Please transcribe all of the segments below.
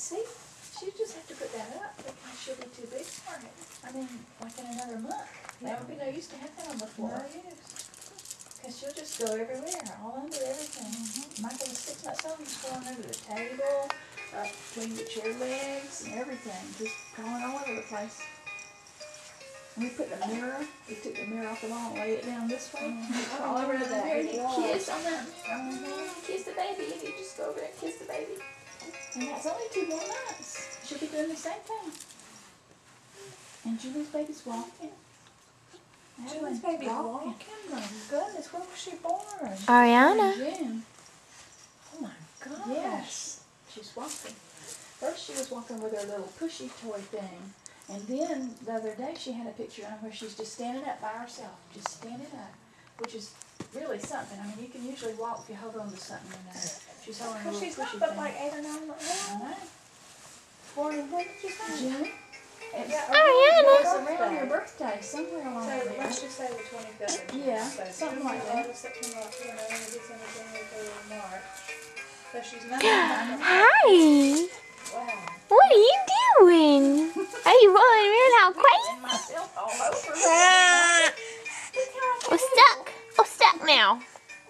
see, she just have to put that up because she'll be too big for it. I mean, like in another month. That would be no use to have that on the floor. No use. Because she'll just go everywhere, all under everything. Michael was 6 months old, he's going under the table, between the chair legs and everything, just going all over the place. And we put the mirror, we took the mirror off the wall and laid it down this way. All over the there, and you kiss on the, kiss the baby, and you just go over there and kiss the baby. And that's only 2 more months. She'll be doing the same thing. And Julie's baby's walking. Julie's baby walking? My goodness, when was she born? Ariana. In June. Oh my gosh. Yes, she's walking. First she was walking with her little pushy toy thing. And then the other day she had a picture on where she's just standing up by herself. Just standing up. Which is really something. I mean, you can usually walk if you hold on to something. She's holding a Well, little she's pushy not but thing. like 8 or 9 months I old. know. Born in when did you say? June. It's Ariana. around your birthday, somewhere along So there. let's just say the 23rd. Yeah, So something like June, that. August, September, October, November, December, January, February, March. So she's 9 months. Hi. Wow. What are you doing? Are you rolling around all crazy? Myself all over. We're stuck. We're stuck now.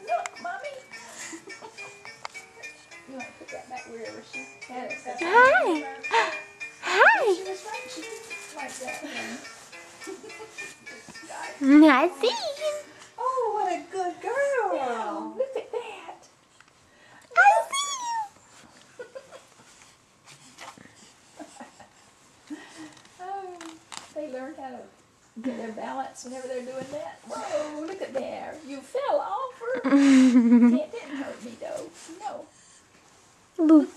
Look, Mommy. You want to put that back wherever she had it. Hi. Hi. She was right. She didn't like that thing. I see. Oh, what a good girl. Wow, look at that. I see Oh, they learn how to get their balance whenever they're doing that. Whoa, look at there. You fell off. Or... you. It didn't hurt me, though. No. Boo.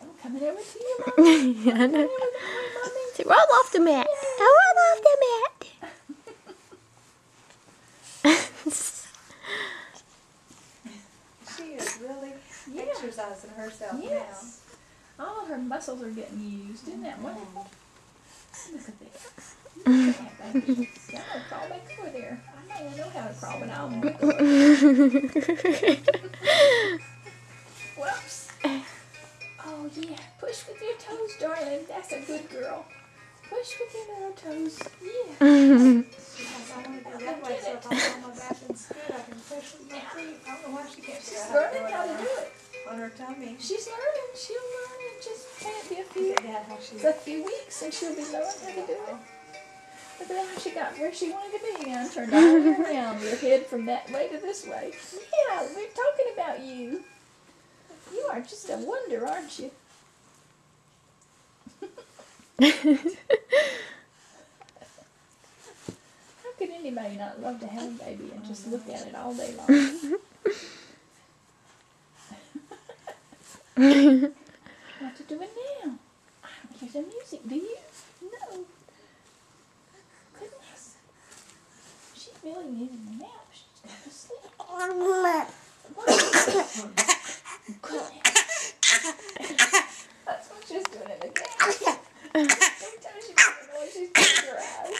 I'm coming over to you, Mommy. Yeah, I know. Coming over that way, Mommy. So roll off the mat. Roll off the mat. She is really Yeah. exercising herself Yes. All her muscles are getting used. Isn't that wonderful? Look at that. Look at that, baby. Yeah, I'm gonna crawl back over there. I may not know how to crawl, but I'll make a way. Whoops. Oh, yeah. Push with your toes, darling. That's a good girl. Push with your little toes. Yeah. now. Because I want to go that way, so if I'm on my back instead, I can push with my feet. I don't know why she can't figure She's out learning how to do it. on her tummy. She's learning. She'll learn it. Just can't be a few. Yeah, how she It's a few weeks and she'll be learning how to do it. Look at how she got where she wanted to be and turned all the way around your head from that way to this way. Yeah, we're talking about you. You are just a wonder, aren't you? How could anybody not love to have a baby and just look at it all day long? What you doing now? I don't hear the music, do you? No. Goodness. She really needed a nap. She's going to sleep. Goodness. That's what she's doing it again. Every time she makes a noise, she's closing her eyes.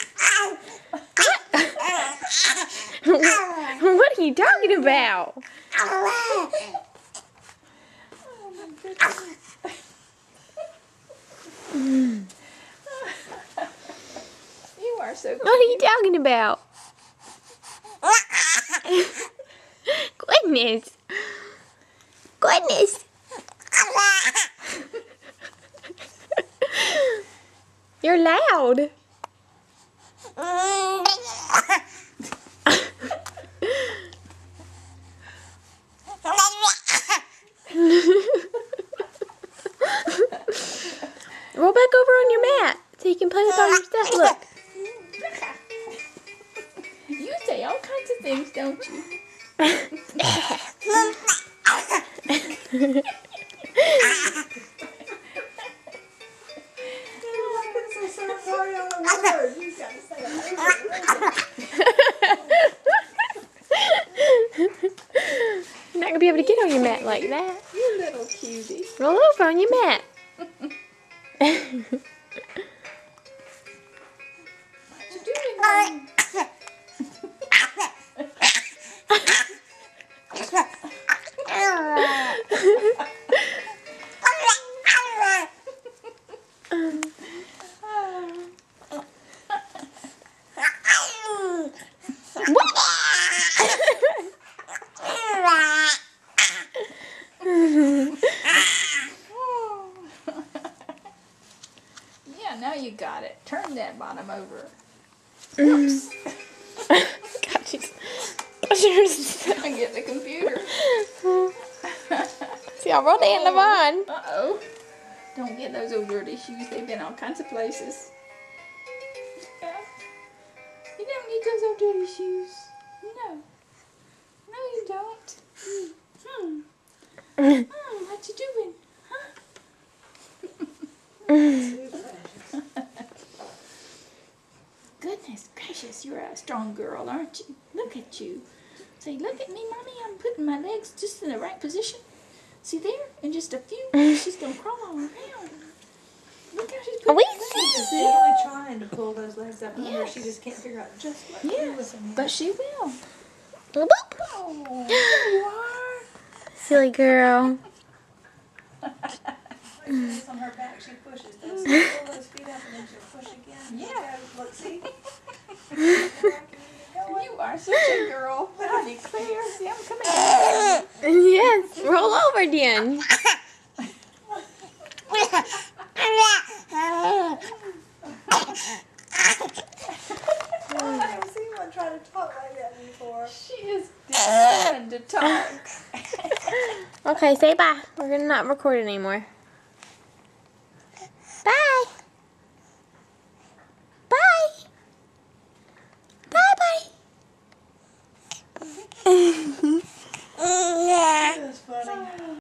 What are you talking about? Oh my goodness. You are so cute. What are you talking about? Goodness. Goodness. You're loud. Roll back over on your mat so you can play with all your stuff. Look. You say all kinds of things, don't you? I can say sorry on the word. You got to say it You're not going to be able to get on your mat like that. You little cutie. Roll over on your mat. What you doing, Mom? you got it. Turn that bottom over. Oops. God, she's. I get the computer. See, I brought in the van. Uh-oh. Don't get those old dirty shoes. They've been all kinds of places. Yeah. You don't need those old dirty shoes. No. No, you don't. What you doing? Huh? Goodness gracious, you're a strong girl, aren't you? Look at you. Say, look at me, Mommy. I'm putting my legs just in the right position. See there? In just a few minutes, she's going to crawl all around. Look how she's putting We her She's legs. really trying to pull those legs up under. Yes. She just can't figure out just what to do with Yes, them yet. but she will. Boop. Oh, there you are. Silly girl. Like she lays on her back, she pushes those. She'll pull those feet up and then she'll push again. Yeah. Look, see? You are such a girl. I declare. See, I'm coming down. Yes, roll over, Dan. I've never seen one try to talk like that before. She is determined to talk. Okay, say bye. We're gonna not record anymore.